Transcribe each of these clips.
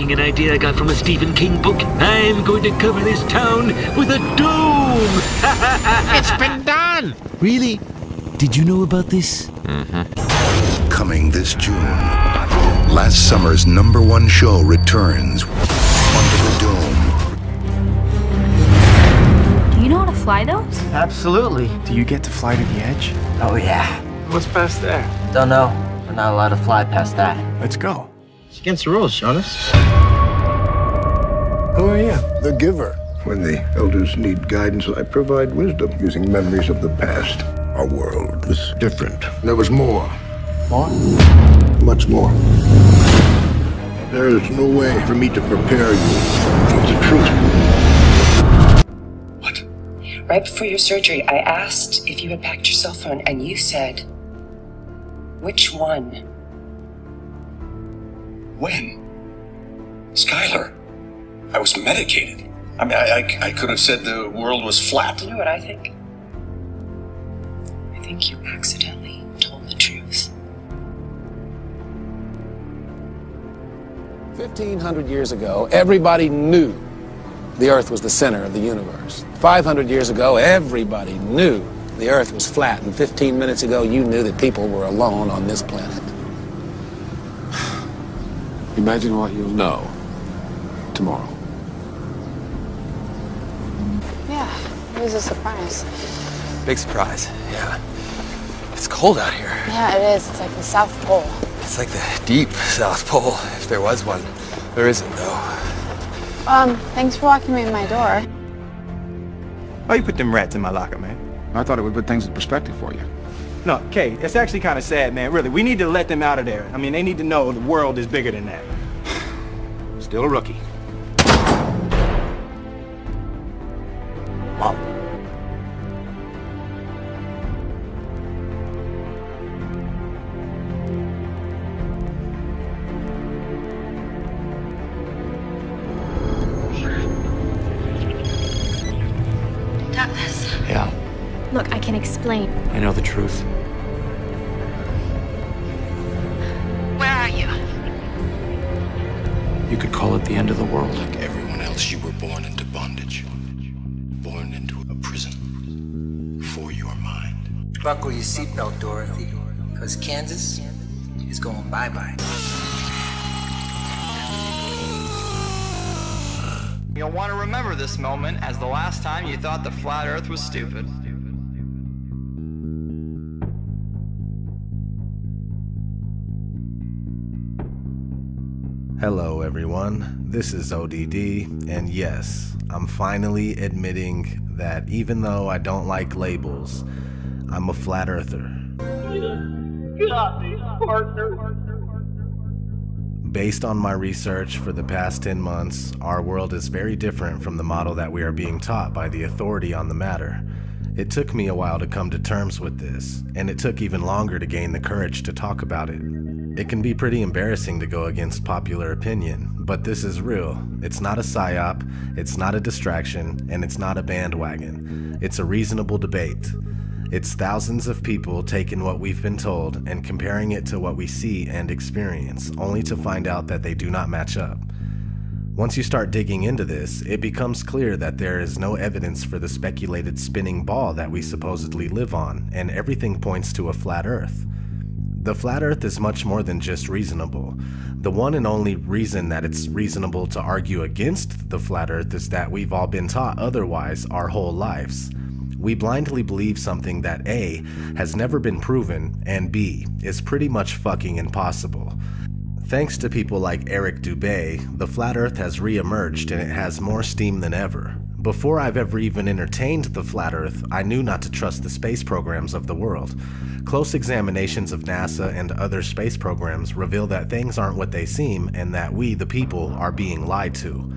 taking an idea I got from a Stephen King book. I'm going to cover this town with a dome! It's been done! Really? Did you know about this? Coming this June, last summer's #1 show returns under the dome. Do you know how to fly those? Absolutely. Do you get to fly to the edge? Oh, yeah. What's past there? Don't know. We're not allowed to fly past that. Let's go. It's against the rules, Jonas. Who are you? The giver. When the elders need guidance, I provide wisdom using memories of the past. Our world was different. There was more. More? Much more. There is no way for me to prepare you for the truth. What? Right before your surgery, I asked if you had packed your cell phone, and you said, which one? When? Skylar, I was medicated. I mean, I could have said the world was flat. You know what I think? I think you accidentally told the truth. 1,500 years ago, everybody knew the Earth was the center of the universe. 500 years ago, everybody knew the Earth was flat. And 15 minutes ago, you knew that people were alone on this planet. Imagine what you'll know tomorrow. Yeah, it was a surprise. Big surprise, yeah. It's cold out here. Yeah, it is. It's like the South Pole. It's like the deep South Pole, if there was one. There isn't, though. Thanks for walking me in my door. Why you put them rats in my locker, man? I thought it would put things in perspective for you. No, Kay, it's actually kind of sad, man. Really, we need to let them out of there. I mean, they need to know the world is bigger than that. Still a rookie. Wow. Douglas. Yeah, Look, I can explain. I know the truth. Where are you? You could call it the end of the world. Like everyone else, you were born into bondage. Born into a prison for your mind. Buckle your seatbelt, Dorothy, because Kansas is going bye-bye. You'll want to remember this moment as the last time you thought the flat earth was stupid. Hello everyone, this is ODD, and yes, I'm finally admitting that even though I don't like labels, I'm a flat earther. Based on my research for the past 10 months, our world is very different from the model that we are being taught by the authority on the matter. It took me a while to come to terms with this, and it took even longer to gain the courage to talk about it. It can be pretty embarrassing to go against popular opinion, but this is real. It's not a psyop, it's not a distraction, and it's not a bandwagon. It's a reasonable debate. It's thousands of people taking what we've been told and comparing it to what we see and experience, only to find out that they do not match up. Once you start digging into this, it becomes clear that there is no evidence for the speculated spinning ball that we supposedly live on, and everything points to a flat Earth. The flat Earth is much more than just reasonable. The one and only reason that it's reasonable to argue against the flat Earth is that we've all been taught otherwise our whole lives. We blindly believe something that A, has never been proven, and B, is pretty much fucking impossible. Thanks to people like Eric Dubay, the flat Earth has re-emerged and it has more steam than ever. Before I've ever even entertained the flat Earth, I knew not to trust the space programs of the world. Close examinations of NASA and other space programs reveal that things aren't what they seem and that we, the people, are being lied to.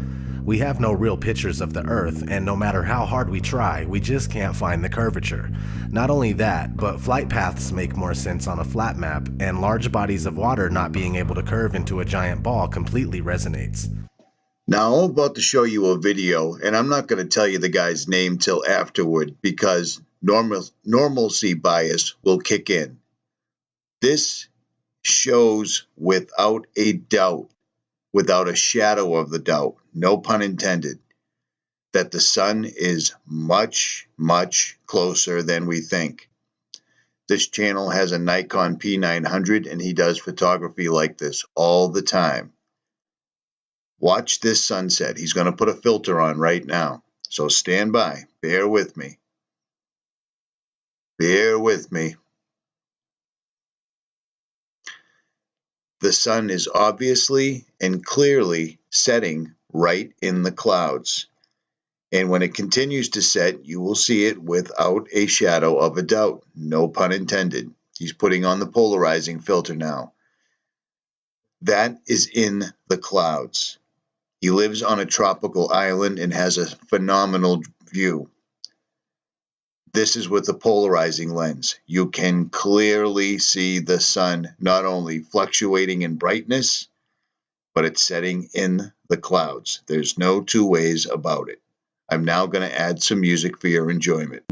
We have no real pictures of the Earth, and no matter how hard we try, we just can't find the curvature. Not only that, but flight paths make more sense on a flat map, and large bodies of water not being able to curve into a giant ball completely resonates. Now I'm about to show you a video, and I'm not going to tell you the guy's name till afterward because normalcy bias will kick in. This shows without a doubt without a shadow of the doubt, no pun intended, that the sun is much, much closer than we think. This channel has a Nikon P900 and he does photography like this all the time. Watch this sunset. He's going to put a filter on right now. So stand by. Bear with me. Bear with me. The sun is obviously and clearly setting right in the clouds. And when it continues to set, you will see it without a shadow of a doubt. No pun intended. He's putting on the polarizing filter now. That is in the clouds. He lives on a tropical island and has a phenomenal view. This is with the polarizing lens. You can clearly see the sun not only fluctuating in brightness, but it's setting in the clouds. There's no two ways about it. I'm now going to add some music for your enjoyment.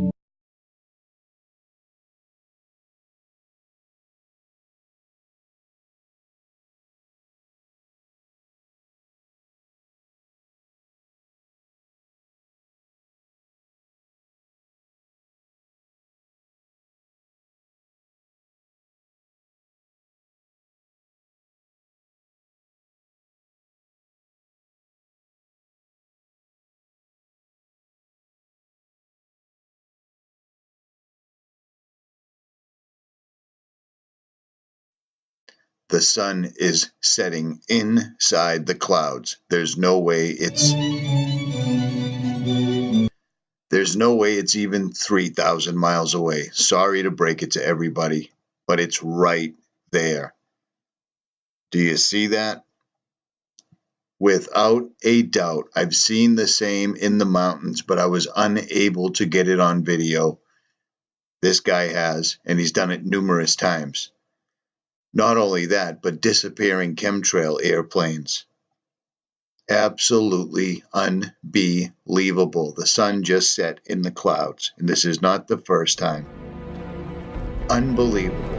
The sun is setting inside the clouds. There's no way it's even 3,000 miles away. Sorry to break it to everybody, but it's right there. Do you see that? Without a doubt, I've seen the same in the mountains, but I was unable to get it on video. This guy has, and he's done it numerous times. Not only that, but disappearing chemtrail airplanes. Absolutely unbelievable. The sun just set in the clouds, and this is not the first time. Unbelievable.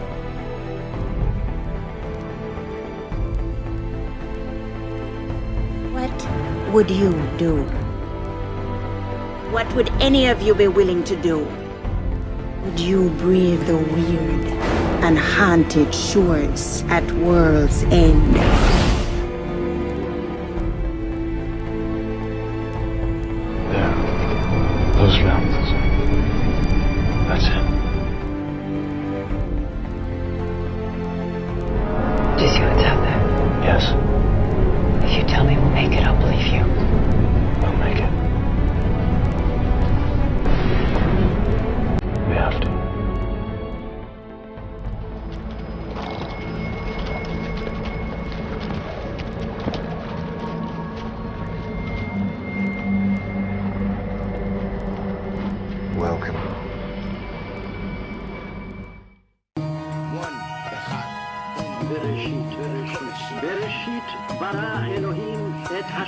What would you do? What would any of you be willing to do? Would you brave the weird and haunted shores at world's end? There. Those mountains. That's it. Do you see what's out there? Yes. If you tell me we'll make it, I'll believe you. We'll make it. We have to. Welcome.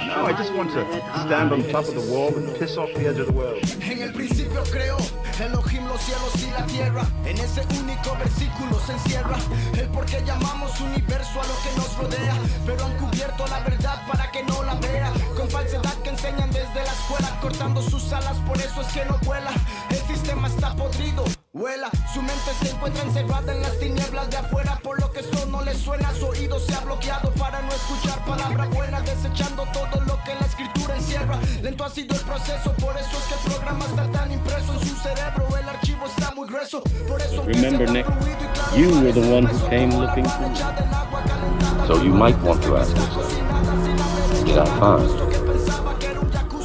No, I just want to stand on top of the wall and piss off the edge of the world. En el principio creó Elohim los cielos y la tierra. En ese único versículo se encierra el por qué llamamos universo a lo que nos rodea. Pero han cubierto la verdad para que no la vea. Con falsedad que enseñan desde la escuela, cortando sus alas, por eso es que no vuela. El sistema está podrido, huela. Su mente se encuentra encerrada en las tinieblas de afuera. Por lo que esto no le suena, su oído se ha bloqueado para no escuchar palabra buena, desechando todo lo que la escritura encierra. Lento ha sido el proceso, por eso es que el programa está tan impreso en su cerebro. El archivo está muy grueso, por eso remember, Nick, you were the one who came looking for me. So you might want to ask yourself, did I find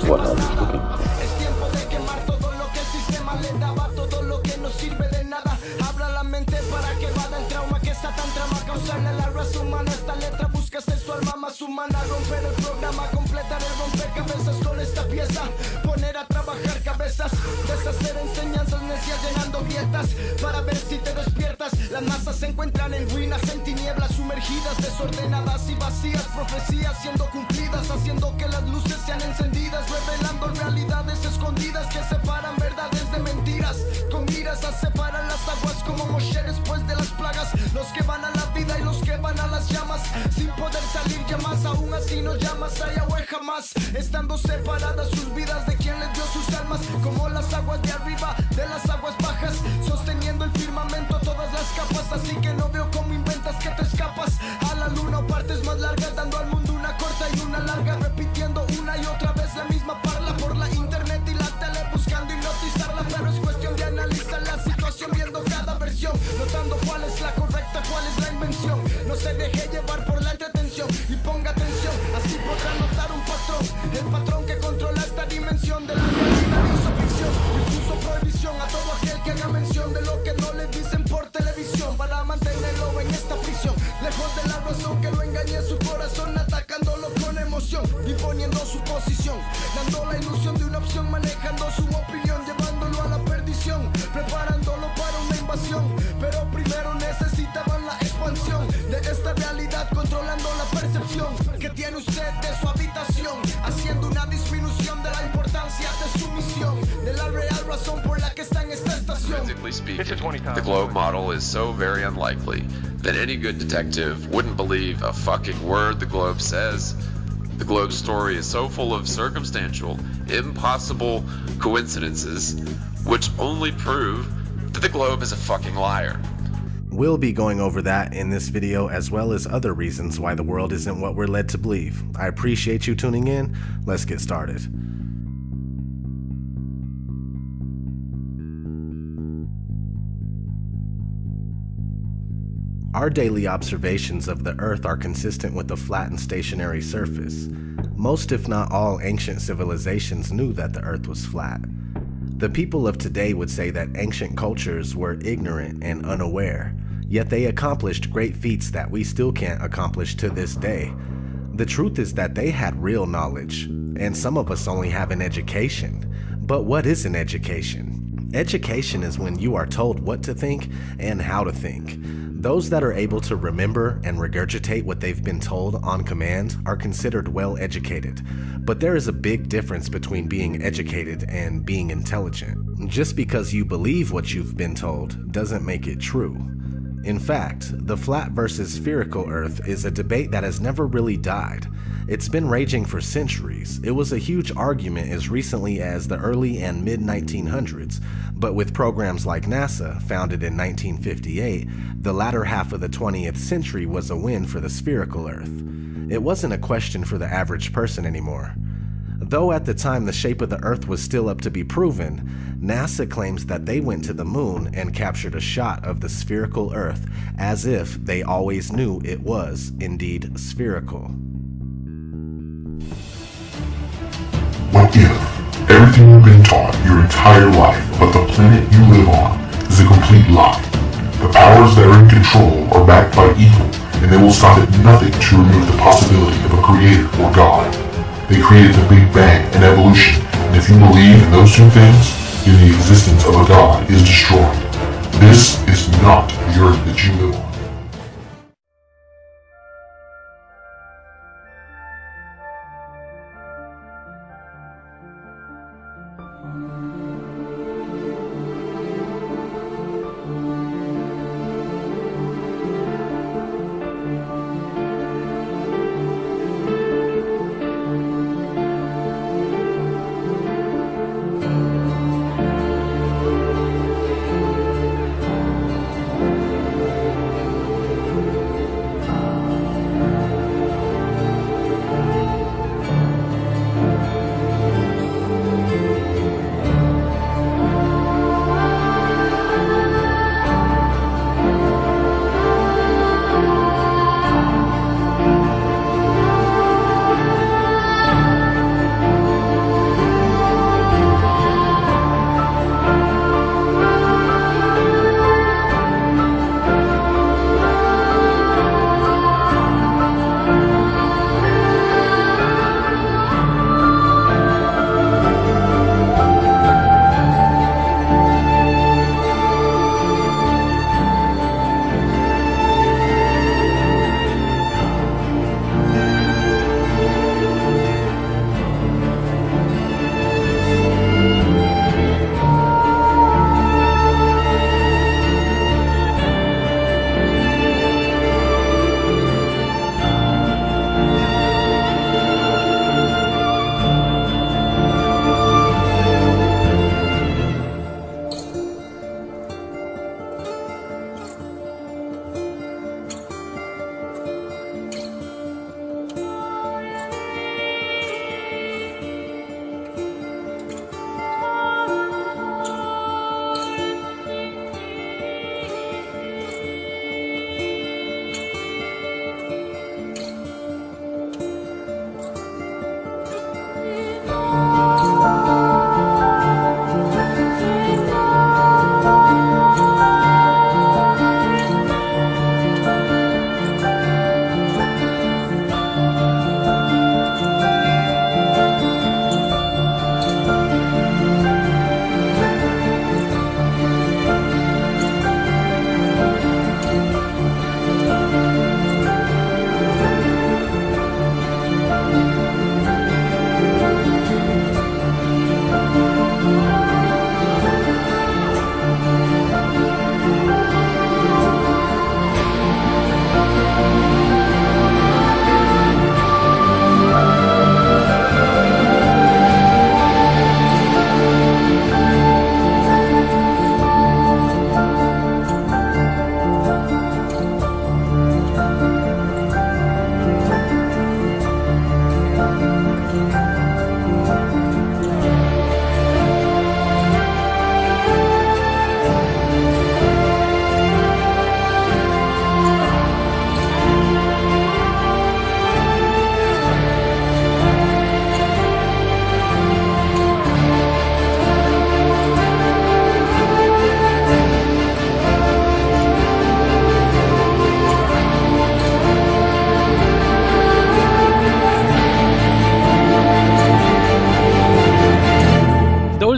what I was looking for? Es tiempo de quemar todo lo que el sistema le daba, todo lo que no sirve de nada. Abra la mente para que vada el trauma que está tan trama, causarle a la raza humana. Esta letra busca ser su alma más humana, romper el programa, completar el rompecabezas con esta pieza, poner a trabajar cabezas, deshacer enseñanzas necias llenando grietas, para ver si te despiertas. Las masas se encuentran en ruinas, en tinieblas sumergidas, desordenadas y vacías, profecías siendo cumplidas, haciendo que las luces sean encendidas, revelando realidades escondidas que separan verdades de mentiras, con miras a separar las aguas como Moshe después de las plagas, los que van a la vida y los que van a las llamas, sin poder salir ya más, aún así no llamas, allá o jamás, estando separadas sus vidas de quien les dio sus almas, como las aguas de arriba, de las aguas bajas, sosteniendo el firmamento, todas las capas, así que no veo cómo inventas que te escapas a la luna o partes más largas, dando al mundo una corta y una larga, repitiendo una y otra vez la misma parla por la internet y la tele, buscando hipnotizarla, pero es cuestión de analizar la situación, viendo cada versión, notando cuál es la correcta, cuál es la invención, no se deje llevar por la entretención y ponga atención, así podrá notar un patrón, el patrón que controla esta dimensión de la realidad hizo ficción, y puso prohibición a todo aquel que haga mención de lo que no le dicen por televisión, para mantenerlo en esta prisión, lejos de la razón que lo engañe en su corazón, atacándolo con emoción, imponiendo su posición, dando la ilusión de una opción, manejando su opinión, llevándolo a la perdición, preparándolo para una invasión, pero primero necesitaban la expansión de esta realidad, controlando la percepción que tiene usted de su habitación, haciendo una disminución de la importancia de su misión, de la real razón por la que está en esta estación. Physically speaking, the globe model is so very unlikely that any good detective wouldn't believe a fucking word the globe says. The globe's story is so full of circumstantial, impossible coincidences, which only prove that the globe is a fucking liar. We'll be going over that in this video, as well as other reasons why the world isn't what we're led to believe. I appreciate you tuning in. Let's get started. Our daily observations of the Earth are consistent with a flat and stationary surface. Most, if not all, ancient civilizations knew that the Earth was flat. The people of today would say that ancient cultures were ignorant and unaware, yet they accomplished great feats that we still can't accomplish to this day. The truth is that they had real knowledge, and some of us only have an education. But what is an education? Education is when you are told what to think and how to think. Those that are able to remember and regurgitate what they've been told on command are considered well educated. But there is a big difference between being educated and being intelligent. Just because you believe what you've been told doesn't make it true. In fact, the flat versus spherical Earth is a debate that has never really died. It's been raging for centuries. It was a huge argument as recently as the early and mid-1900s, but with programs like NASA, founded in 1958, the latter half of the 20th century was a win for the spherical Earth. It wasn't a question for the average person anymore. Though at the time the shape of the Earth was still up to be proven, NASA claims that they went to the moon and captured a shot of the spherical Earth as if they always knew it was indeed spherical. What if everything you've been taught your entire life about the planet you live on is a complete lie? The powers that are in control are backed by evil, and they will stop at nothing to remove the possibility of a creator or God. They created the Big Bang and evolution, and if you believe in those two things, then the existence of a God is destroyed. This is not the earth that you live on.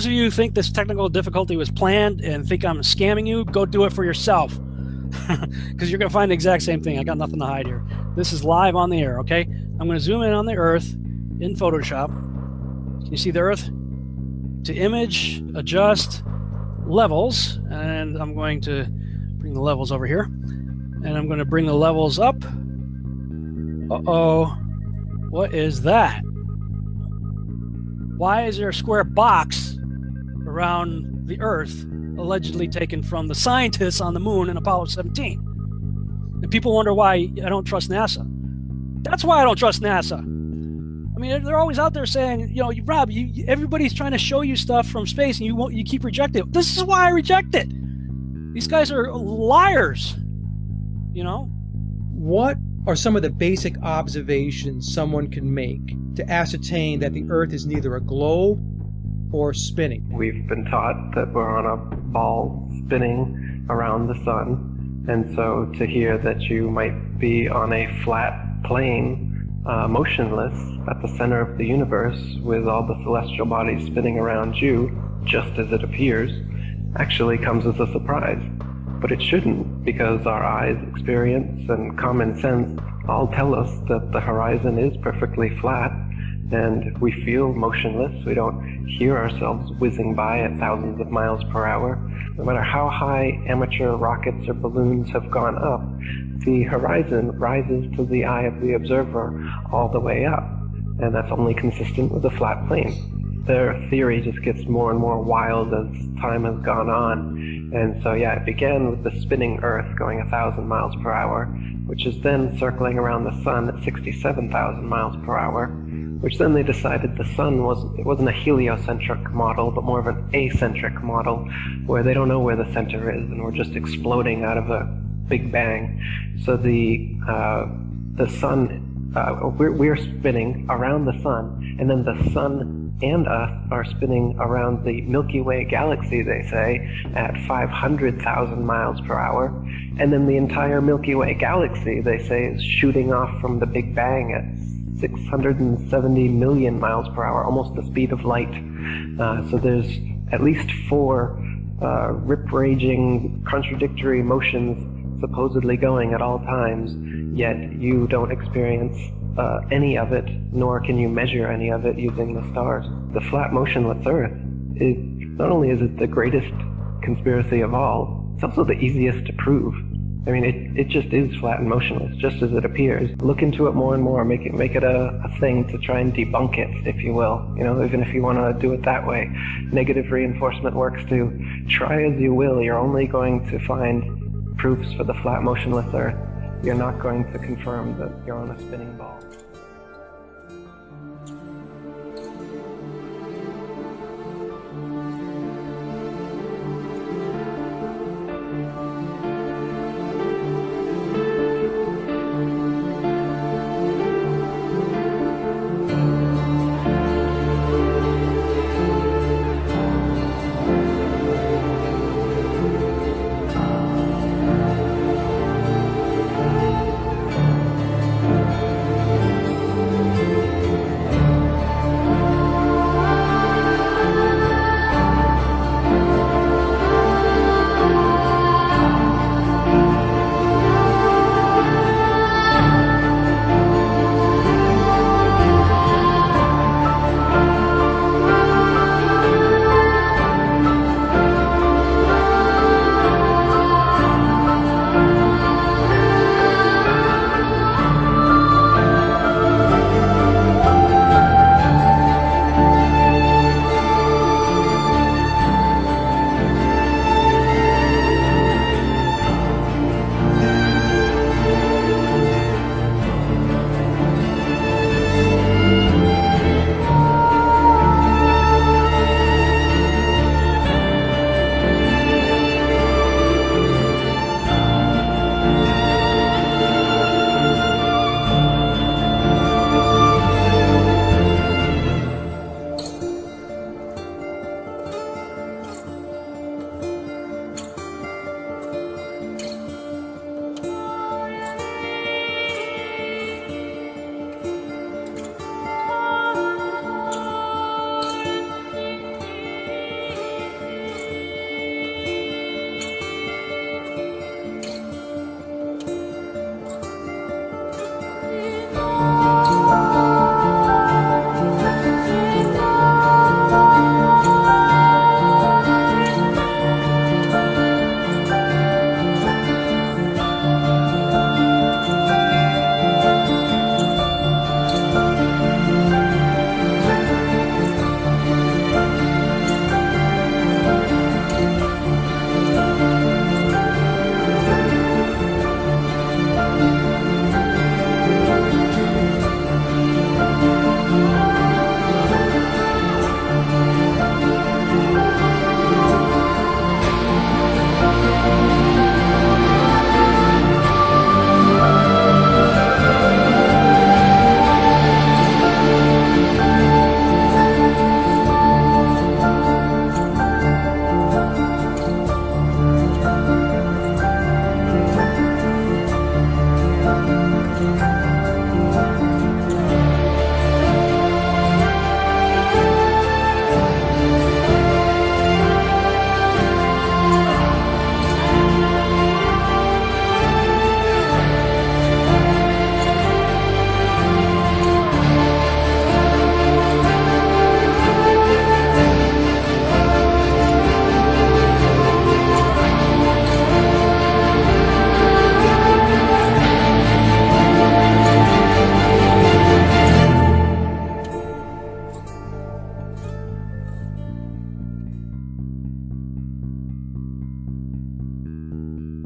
those of you who think this technical difficulty was planned and think I'm scamming you, go do it for yourself. Because you're going to find the exact same thing. I got nothing to hide here. This is live on the air, okay? I'm going to zoom in on the Earth in Photoshop. Can you see the Earth? To image, adjust, levels, and I'm going to bring the levels over here. And I'm going to bring the levels up. Uh-oh. What is that? Why is there a square box around the Earth allegedly taken from the scientists on the moon in Apollo 17? And people wonder why I don't trust NASA. That's why I don't trust NASA. I mean, they're always out there saying, you know, Rob, everybody's trying to show you stuff from space and you keep rejecting it. This is why I reject it. These guys are liars, you know? What are some of the basic observations someone can make to ascertain that the Earth is neither a globe or spinning? We've been taught that we're on a ball spinning around the sun, and so to hear that you might be on a flat plane, motionless at the center of the universe with all the celestial bodies spinning around you, just as it appears, actually comes as a surprise. But it shouldn't, because our eyes, experience, and common sense all tell us that the horizon is perfectly flat, and we feel motionless. We don't hear ourselves whizzing by at thousands of miles per hour. No matter how high amateur rockets or balloons have gone up, the horizon rises to the eye of the observer all the way up, and that's only consistent with a flat plane. Their theory just gets more and more wild as time has gone on. And so, yeah, it began with the spinning Earth going 1,000 miles per hour, which is then circling around the sun at 67,000 miles per hour, which then they decided the sun wasn't a heliocentric model, but more of an acentric model, where they don't know where the center is, and we're just exploding out of a big bang. So the sun, we're spinning around the sun, and then the sun and us are spinning around the Milky Way galaxy, they say, at 500,000 miles per hour. And then the entire Milky Way galaxy, they say, is shooting off from the Big Bang at 670 million miles per hour, almost the speed of light. So there's at least 4 rip-raging, contradictory motions supposedly going at all times, yet you don't experience any of it, nor can you measure any of it using the stars. The flat motionless Earth, not only is it the greatest conspiracy of all, it's also the easiest to prove. I mean, it just is flat and motionless, just as it appears. Look into it more and more, make it a thing to try and debunk it, if you will. You know, even if you want to do it that way. Negative reinforcement works too. Try as you will, you're only going to find proofs for the flat motionless Earth. You're not going to confirm that you're on a spinning ball.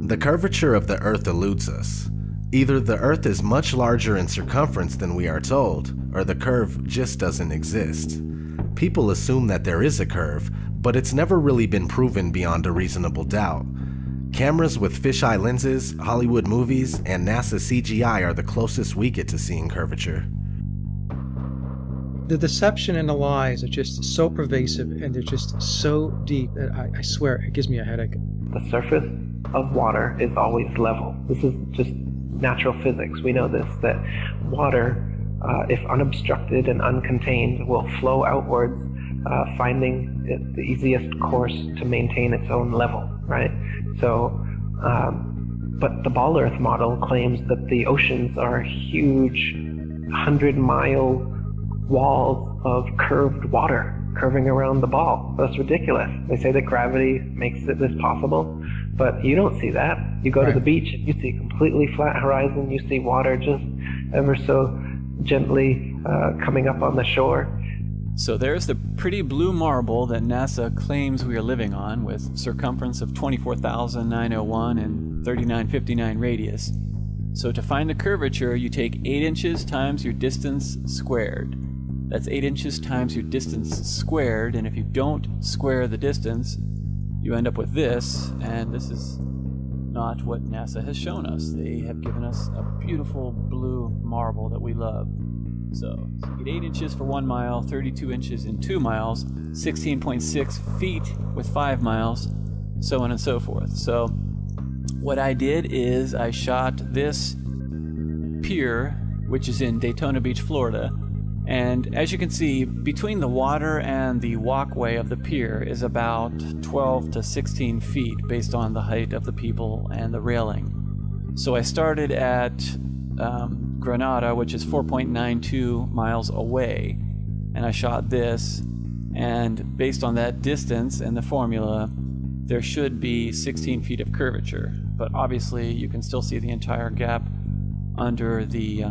The curvature of the Earth eludes us. Either the Earth is much larger in circumference than we are told, or the curve just doesn't exist. People assume that there is a curve, but it's never really been proven beyond a reasonable doubt. Cameras with fisheye lenses, Hollywood movies, and NASA CGI are the closest we get to seeing curvature. The deception and the lies are just so pervasive, and they're just so deep that I swear it gives me a headache. The surface of water is always level. This is just natural physics. We know this, that water, if unobstructed and uncontained, will flow outwards, finding it the easiest course to maintain its own level, right? So, but the Ball Earth model claims that the oceans are huge 100-mile walls of curved water curving around the ball. That's ridiculous. They say that gravity makes this possible, but you don't see that. You go to the beach and you see completely flat horizon. You see water just ever so gently coming up on the shore. So there's the pretty blue marble that NASA claims we are living on, with circumference of 24,901 and 3959 radius. So to find the curvature, you take 8 inches times your distance squared. That's 8 inches times your distance squared, and if you don't square the distance, you end up with this, and this is not what NASA has shown us. They have given us a beautiful blue marble that we love. So you get 8 inches for 1 mile, 32 inches in 2 miles, 16.6 feet with 5 miles, so on and so forth. So what I did is I shot this pier, which is in Daytona Beach, Florida, and as you can see, between the water and the walkway of the pier is about 12 to 16 feet based on the height of the people and the railing. So I started at Granada, which is 4.92 miles away, and I shot this, and based on that distance and the formula, there should be 16 feet of curvature, but obviously you can still see the entire gap under the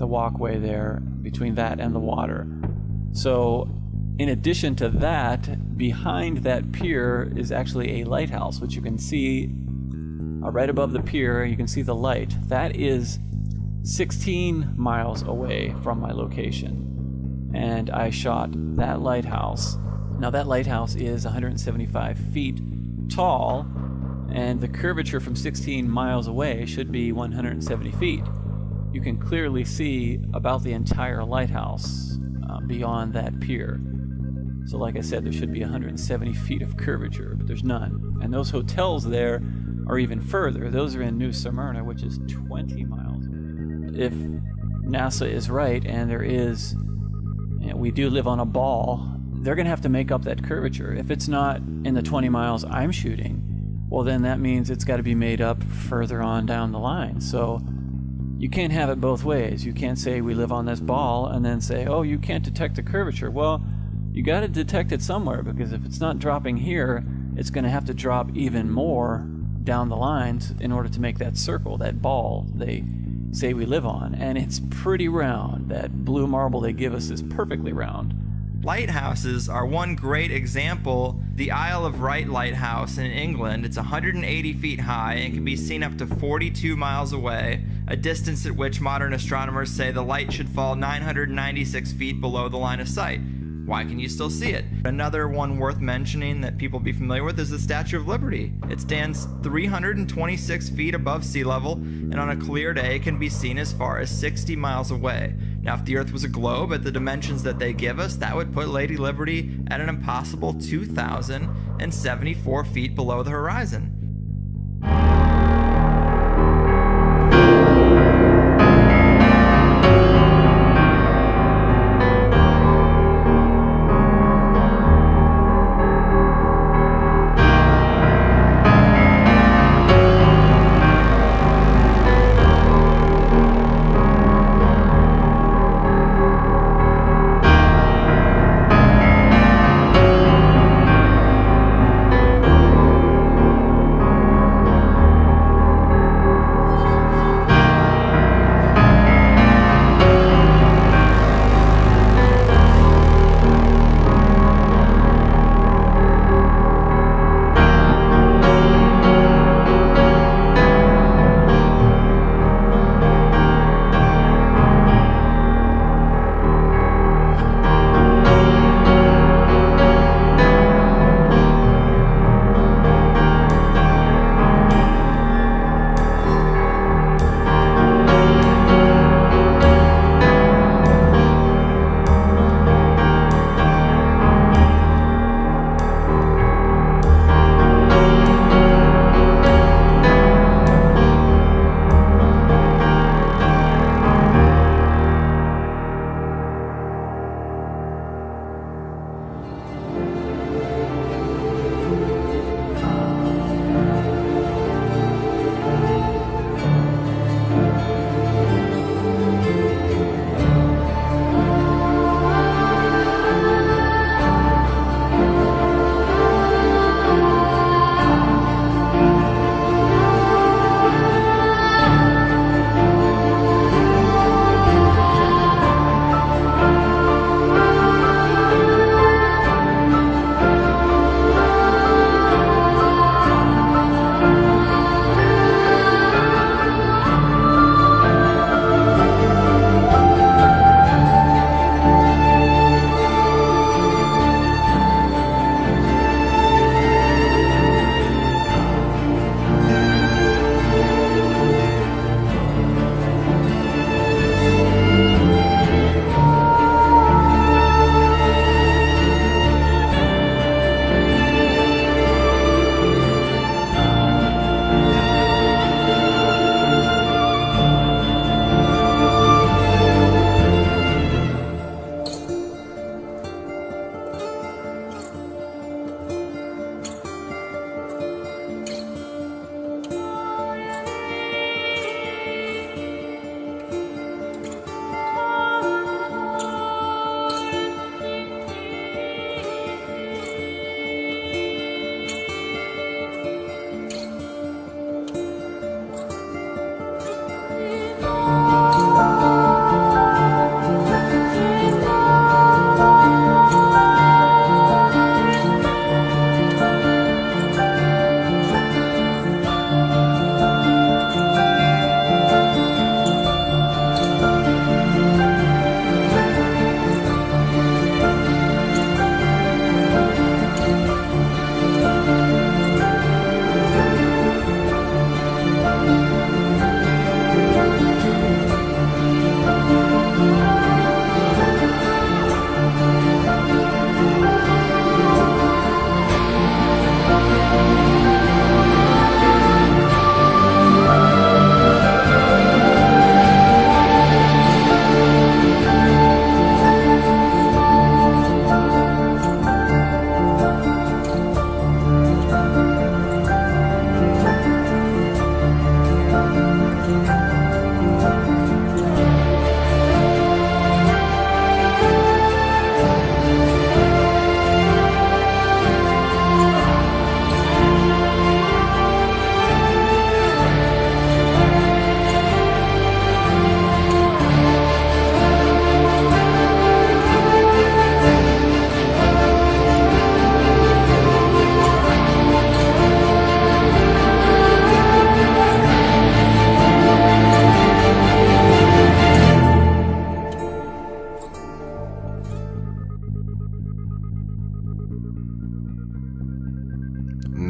walkway there between that and the water. So in addition to that, behind that pier is actually a lighthouse, which you can see right above the pier. You can see the light. That is 16 miles away from my location, and I shot that lighthouse. Now that lighthouse is 175 feet tall, and the curvature from 16 miles away should be 170 feet. You can clearly see about the entire lighthouse beyond that pier. So like I said, there should be 170 feet of curvature, but there's none. And those hotels there are even further. Those are in New Smyrna, which is 20 miles away. If NASA is right, and there is, we do live on a ball, they're going to have to make up that curvature. If it's not in the 20 miles I'm shooting, well then that means it's got to be made up further on down the line. So you can't have it both ways. You can't say we live on this ball and then say, oh, you can't detect the curvature. Well, you got to detect it somewhere, because if it's not dropping here, it's going to have to drop even more down the lines in order to make that circle, that ball they say we live on. And it's pretty round. That blue marble they give us is perfectly round. Lighthouses are one great example. The Isle of Wight Lighthouse in England, it's 180 feet high and can be seen up to 42 miles away, a distance at which modern astronomers say the light should fall 996 feet below the line of sight. Why can you still see it? Another one worth mentioning that people be familiar with is the Statue of Liberty. It stands 326 feet above sea level, and on a clear day can be seen as far as 60 miles away. Now, if the Earth was a globe at the dimensions that they give us, that would put Lady Liberty at an impossible 2,074 feet below the horizon.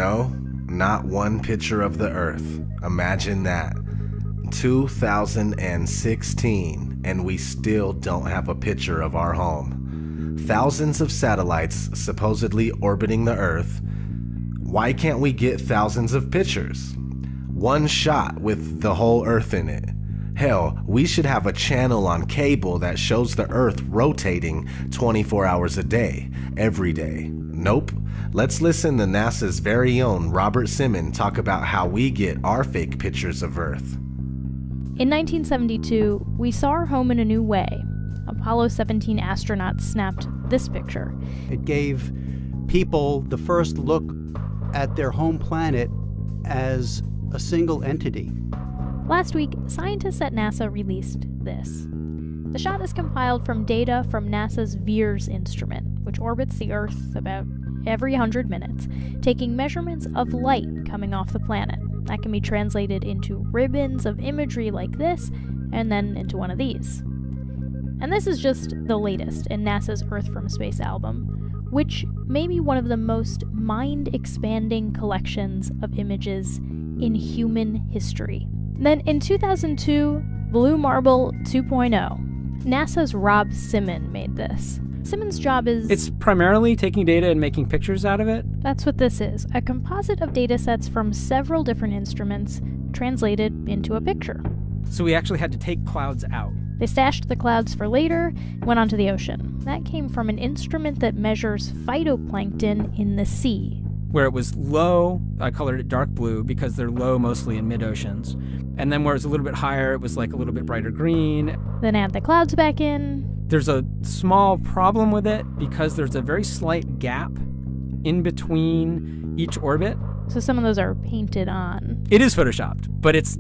2.0, not one picture of the Earth. Imagine that. 2016, and we still don't have a picture of our home. Thousands of satellites supposedly orbiting the Earth. Why can't we get thousands of pictures? One shot with the whole Earth in it. Hell, we should have a channel on cable that shows the Earth rotating 24 hours a day, every day. Nope. Let's listen to NASA's very own Robert Simmons talk about how we get our fake pictures of Earth. In 1972, we saw our home in a new way. Apollo 17 astronauts snapped this picture. It gave people the first look at their home planet as a single entity. Last week, scientists at NASA released this. The shot is compiled from data from NASA's VEERS instrument, which orbits the Earth about every 100 minutes, taking measurements of light coming off the planet. That can be translated into ribbons of imagery like this, and then into one of these. And this is just the latest in NASA's Earth from Space album, which may be one of the most mind-expanding collections of images in human history. Then in 2002, Blue Marble 2.0, NASA's Rob Simmons made this. Simmons' job is... It's primarily taking data and making pictures out of it. That's what this is, a composite of data sets from several different instruments translated into a picture. So we actually had to take clouds out. They stashed the clouds for later, went onto the ocean. That came from an instrument that measures phytoplankton in the sea. Where it was low, I colored it dark blue because they're low mostly in mid-oceans. And then where it's a little bit higher, it was like a little bit brighter green. Then add the clouds back in. There's a small problem with it because there's a very slight gap in between each orbit. So some of those are painted on. It is photoshopped, but it's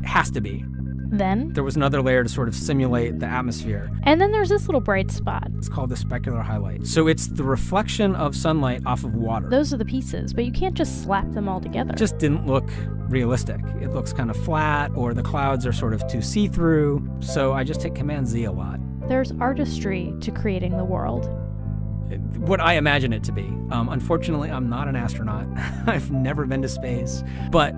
has to be. Then there was another layer to sort of simulate the atmosphere. And then there's this little bright spot. It's called the specular highlight. So it's the reflection of sunlight off of water. Those are the pieces, but you can't just slap them all together. It just didn't look realistic. It looks kind of flat, or the clouds are sort of too see-through. So I just hit Command Z a lot. There's artistry to creating the world. What I imagine it to be. Unfortunately, I'm not an astronaut. I've never been to space. But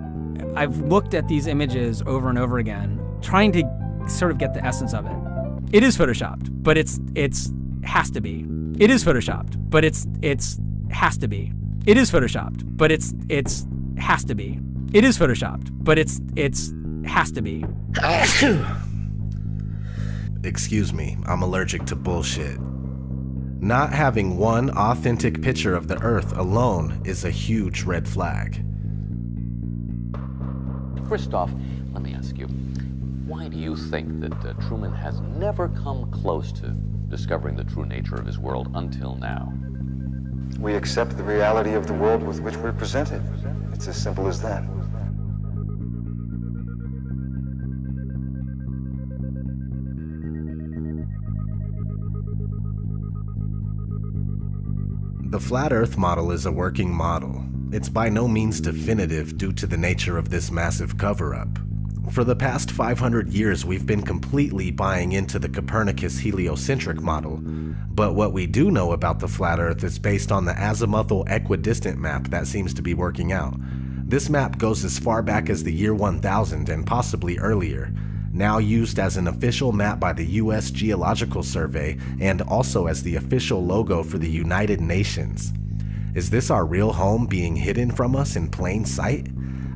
I've looked at these images over and over again, trying to sort of get the essence of it. It is photoshopped, but it's has to be. It is photoshopped, but it's has to be. It is photoshopped, but it's has to be. It is photoshopped, but it's has to be. Excuse me, I'm allergic to bullshit. Not having one authentic picture of the Earth alone is a huge red flag. Christoph, let me ask you, why do you think that Truman has never come close to discovering the true nature of his world until now? We accept the reality of the world with which we're presented. It's as simple as that. The flat Earth model is a working model. It's by no means definitive due to the nature of this massive cover-up. For the past 500 years, we've been completely buying into the Copernicus heliocentric model, but what we do know about the flat Earth is based on the azimuthal equidistant map that seems to be working out. This map goes as far back as the year 1000 and possibly earlier, now used as an official map by the US Geological Survey and also as the official logo for the United Nations. Is this our real home being hidden from us in plain sight?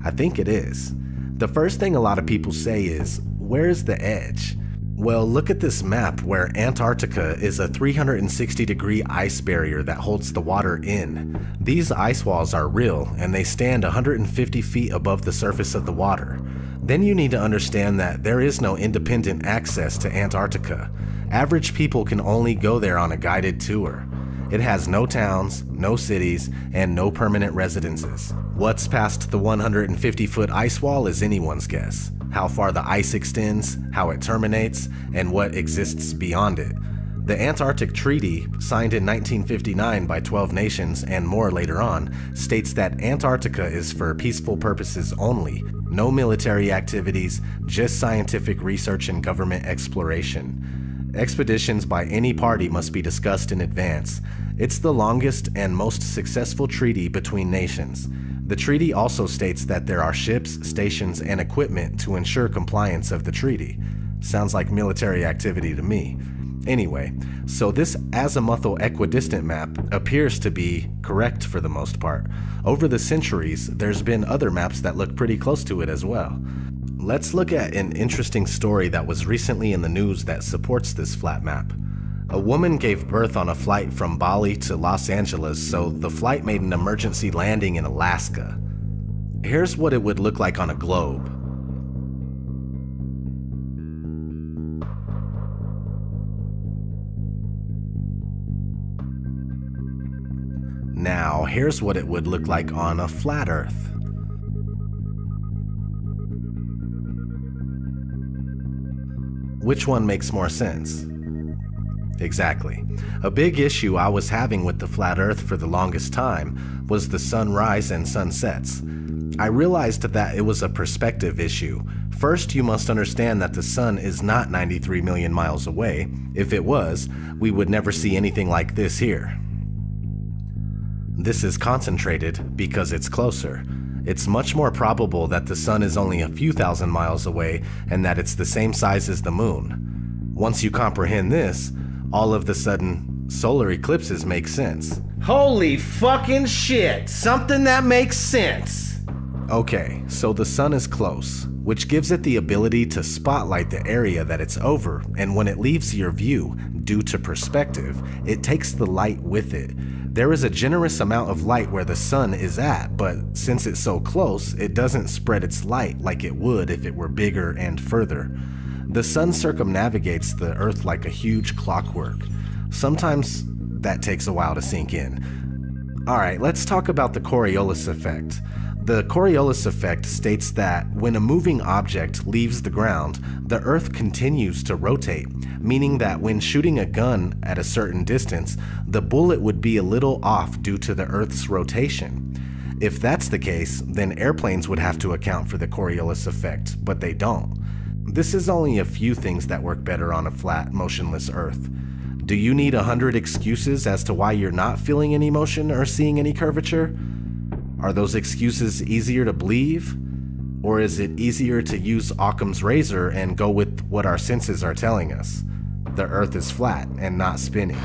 I think it is. The first thing a lot of people say is, where's the edge? Well, look at this map where Antarctica is a 360-degree ice barrier that holds the water in. These ice walls are real, and they stand 150 feet above the surface of the water. Then you need to understand that there is no independent access to Antarctica. Average people can only go there on a guided tour. It has no towns, no cities, and no permanent residences. What's past the 150-foot ice wall is anyone's guess. How far the ice extends, how it terminates, and what exists beyond it. The Antarctic Treaty, signed in 1959 by 12 nations and more later on, states that Antarctica is for peaceful purposes only. No military activities, just scientific research and government exploration. Expeditions by any party must be discussed in advance. It's the longest and most successful treaty between nations. The treaty also states that there are ships, stations, and equipment to ensure compliance of the treaty. Sounds like military activity to me. Anyway, so this azimuthal equidistant map appears to be correct for the most part. Over the centuries, there's been other maps that look pretty close to it as well. Let's look at an interesting story that was recently in the news that supports this flat map. A woman gave birth on a flight from Bali to Los Angeles, so the flight made an emergency landing in Alaska. Here's what it would look like on a globe. Now, here's what it would look like on a flat Earth. Which one makes more sense? Exactly. A big issue I was having with the flat Earth for the longest time was the sunrise and sunsets. I realized that it was a perspective issue. First, you must understand that the sun is not 93 million miles away. If it was, we would never see anything like this here. This is concentrated because it's closer. It's much more probable that the sun is only a few thousand miles away and that it's the same size as the moon. Once you comprehend this, all of the sudden, solar eclipses make sense. Holy fucking shit! Something that makes sense! Okay, so the sun is close, which gives it the ability to spotlight the area that it's over, and when it leaves your view, due to perspective, it takes the light with it. There is a generous amount of light where the sun is at, but since it's so close, it doesn't spread its light like it would if it were bigger and further. The sun circumnavigates the Earth like a huge clockwork. Sometimes that takes a while to sink in. Alright, let's talk about the Coriolis effect. The Coriolis effect states that when a moving object leaves the ground, the Earth continues to rotate, meaning that when shooting a gun at a certain distance, the bullet would be a little off due to the Earth's rotation. If that's the case, then airplanes would have to account for the Coriolis effect, but they don't. This is only a few things that work better on a flat, motionless Earth. Do you need 100 excuses as to why you're not feeling any motion or seeing any curvature? Are those excuses easier to believe? Or is it easier to use Occam's razor and go with what our senses are telling us? The Earth is flat and not spinning.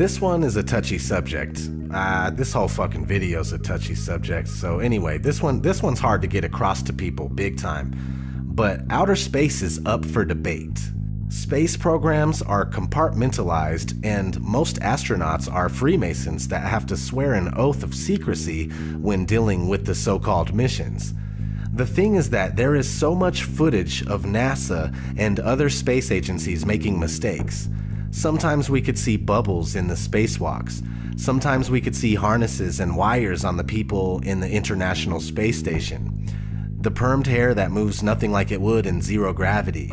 this one is a touchy subject. This whole fucking video's a touchy subject. So anyway, this one's hard to get across to people big time. But outer space is up for debate. Space programs are compartmentalized, and most astronauts are Freemasons that have to swear an oath of secrecy when dealing with the so-called missions. The thing is that there is so much footage of NASA and other space agencies making mistakes. Sometimes we could see bubbles in the spacewalks. Sometimes we could see harnesses and wires on the people in the International Space Station. The permed hair that moves nothing like it would in zero gravity.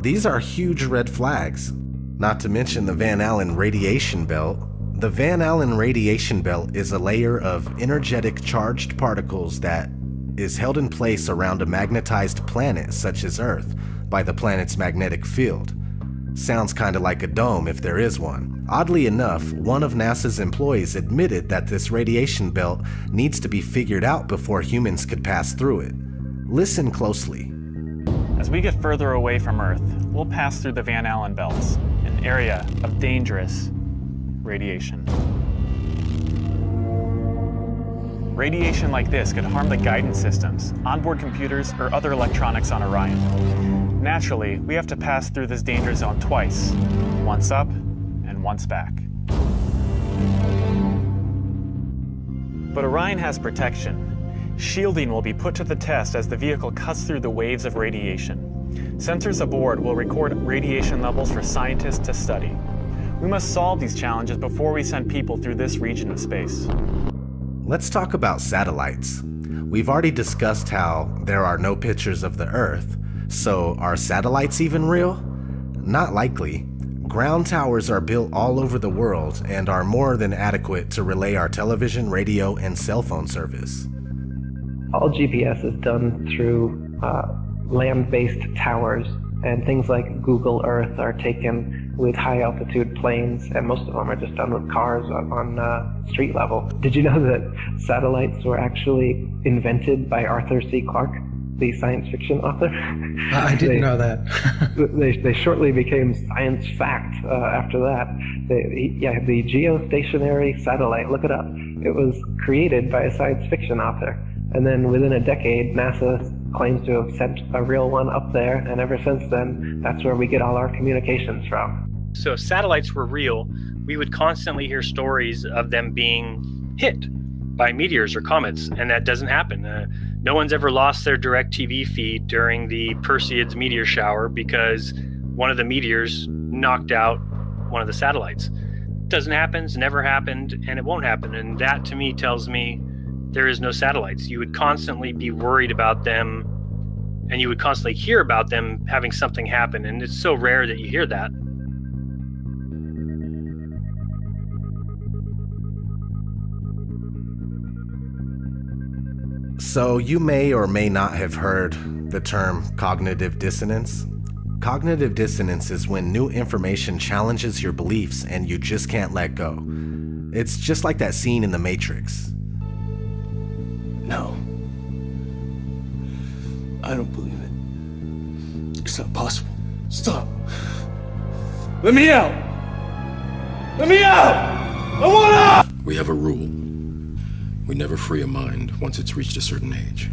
These are huge red flags. Not to mention the Van Allen radiation belt. The Van Allen radiation belt is a layer of energetic charged particles that is held in place around a magnetized planet such as Earth by the planet's magnetic field. Sounds kinda like a dome if there is one. Oddly enough, one of NASA's employees admitted that this radiation belt needs to be figured out before humans could pass through it. Listen closely. As we get further away from Earth, we'll pass through the Van Allen belts, an area of dangerous radiation. Radiation like this could harm the guidance systems, onboard computers, or other electronics on Orion. Naturally, we have to pass through this danger zone twice, once up and once back. But Orion has protection. Shielding will be put to the test as the vehicle cuts through the waves of radiation. Sensors aboard will record radiation levels for scientists to study. We must solve these challenges before we send people through this region of space. Let's talk about satellites. We've already discussed how there are no pictures of the Earth, so are satellites even real? Not likely. Ground towers are built all over the world and are more than adequate to relay our television, radio, and cell phone service. All GPS is done through land-based towers, and things like Google Earth are taken with high-altitude planes, and most of them are just done with cars on street level. Did you know that satellites were actually invented by Arthur C. Clarke, the science fiction author? I didn't know that. they shortly became science fact after that. The geostationary satellite, look it up. It was created by a science fiction author. And then within a decade, NASA claims to have sent a real one up there, and ever since then, that's where we get all our communications from. So if satellites were real, we would constantly hear stories of them being hit by meteors or comets, and that doesn't happen. No one's ever lost their direct TV feed during the Perseids meteor shower because one of the meteors knocked out one of the satellites. It doesn't happen, it's never happened, and it won't happen. And that to me tells me there is no satellites. You would constantly be worried about them, and you would constantly hear about them having something happen, and it's so rare that you hear that. So you may or may not have heard the term cognitive dissonance. Cognitive dissonance is when new information challenges your beliefs and you just can't let go. It's just like that scene in The Matrix. No. I don't believe it. It's not possible. Stop. Let me out! Let me out! I want out! We have a rule. We never free a mind once it's reached a certain age.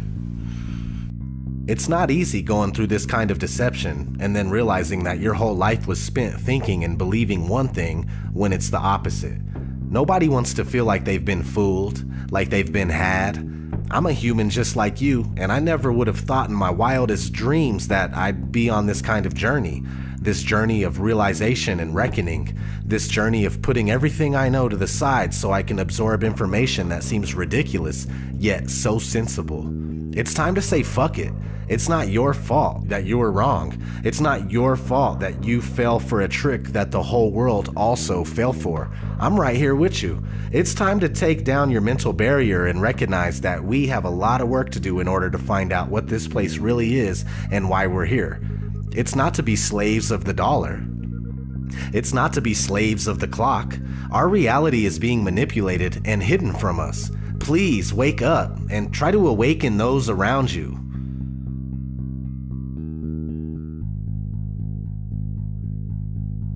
It's not easy going through this kind of deception and then realizing that your whole life was spent thinking and believing one thing when it's the opposite. Nobody wants to feel like they've been fooled, like they've been had. I'm a human just like you, and I never would have thought in my wildest dreams that I'd be on this kind of journey. This journey of realization and reckoning. This journey of putting everything I know to the side so I can absorb information that seems ridiculous, yet so sensible. It's time to say fuck it. It's not your fault that you were wrong. It's not your fault that you fell for a trick that the whole world also fell for. I'm right here with you. It's time to take down your mental barrier and recognize that we have a lot of work to do in order to find out what this place really is and why we're here. It's not to be slaves of the dollar. It's not to be slaves of the clock. Our reality is being manipulated and hidden from us. Please wake up and try to awaken those around you.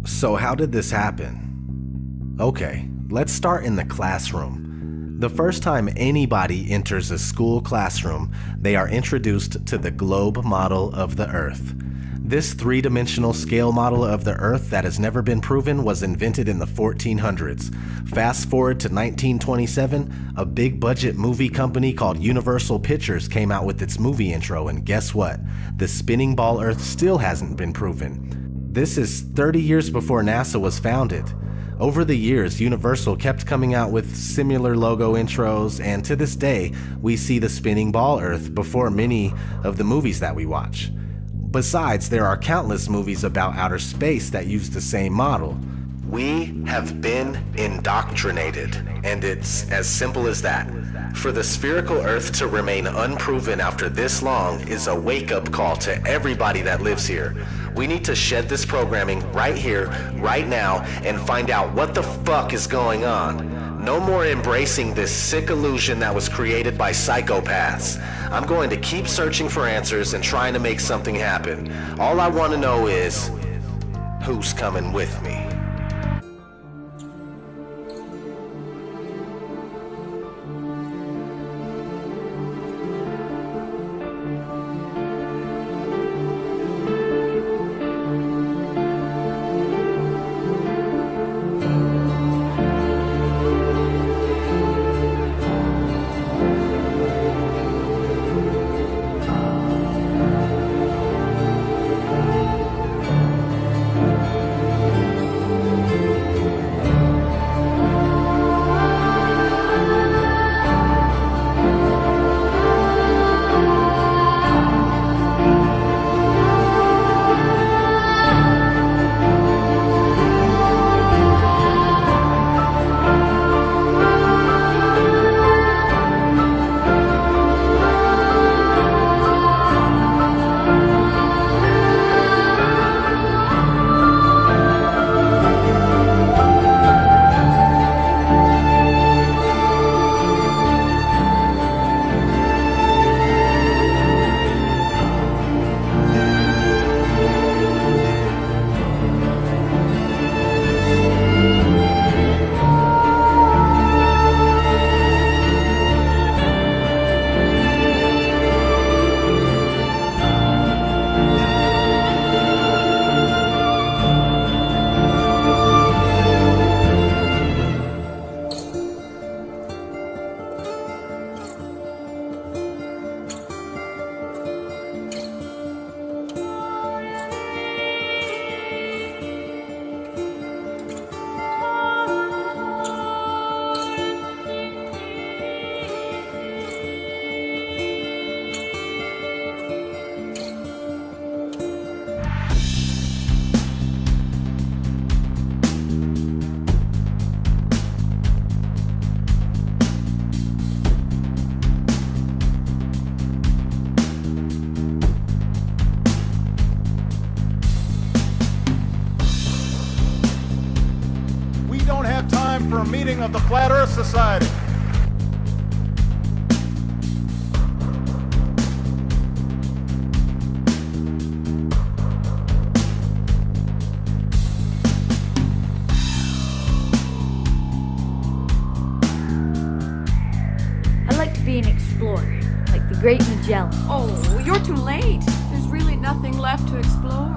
So how did this happen? Okay, let's start in the classroom. The first time anybody enters a school classroom, they are introduced to the globe model of the Earth. This three-dimensional scale model of the Earth that has never been proven was invented in the 1400s. Fast forward to 1927, a big-budget movie company called Universal Pictures came out with its movie intro, and guess what? The spinning ball Earth still hasn't been proven. This is 30 years before NASA was founded. Over the years, Universal kept coming out with similar logo intros, and to this day, we see the spinning ball Earth before many of the movies that we watch. Besides, there are countless movies about outer space that use the same model. We have been indoctrinated, and it's as simple as that. For the spherical Earth to remain unproven after this long is a wake-up call to everybody that lives here. We need to shed this programming right here, right now, and find out what the fuck is going on. No more embracing this sick illusion that was created by psychopaths. I'm going to keep searching for answers and trying to make something happen. All I want to know is, who's coming with me? For a meeting of the Flat Earth Society. I'd like to be an explorer, like the Great Magellan. Oh, you're too late. There's really nothing left to explore.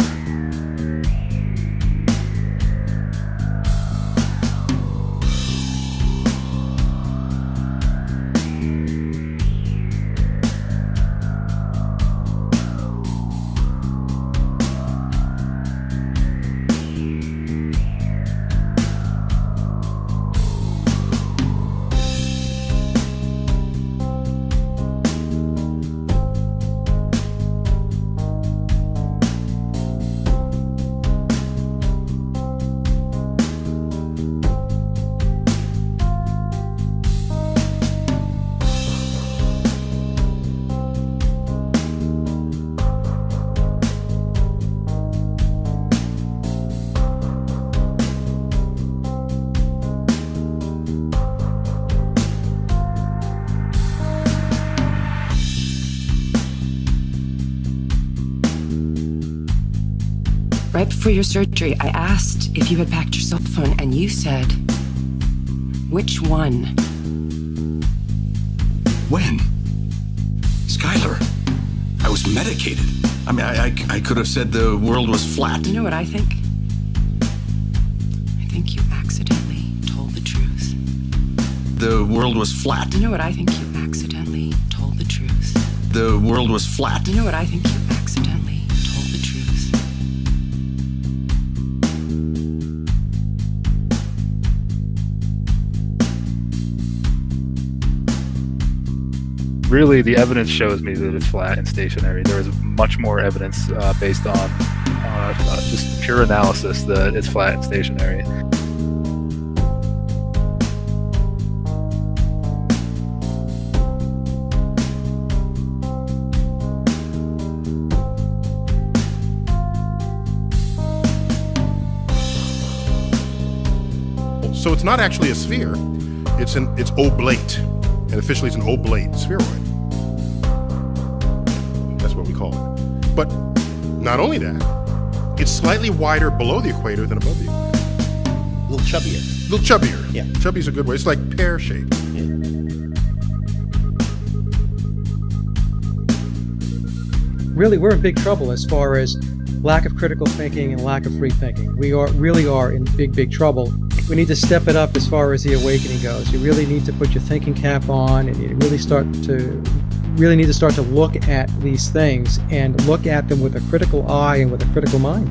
Right before your surgery, I asked if you had packed your cell phone, and you said, Which one? When? Skylar, I was medicated. I mean, I could have said the world was flat. You know what I think? I think you accidentally told the truth. The world was flat. You know what I think? You accidentally told the truth. The world was flat. You know what I think? You accidentally told the truth. Really, the evidence shows me that it's flat and stationary. There is much more evidence based on just pure analysis that it's flat and stationary. So it's not actually a sphere. It's oblate, and officially it's an oblate spheroid. That's what we call it. But not only that, it's slightly wider below the equator than above the equator. A little chubbier. A little chubbier. Yeah. Chubby's a good way. It's like pear-shaped. Yeah. Really, we're in big trouble as far as lack of critical thinking and lack of free thinking. We really are in big trouble. We need to step it up as far as the awakening goes. You really need to put your thinking cap on, and you really need to start to look at these things and look at them with a critical eye and with a critical mind.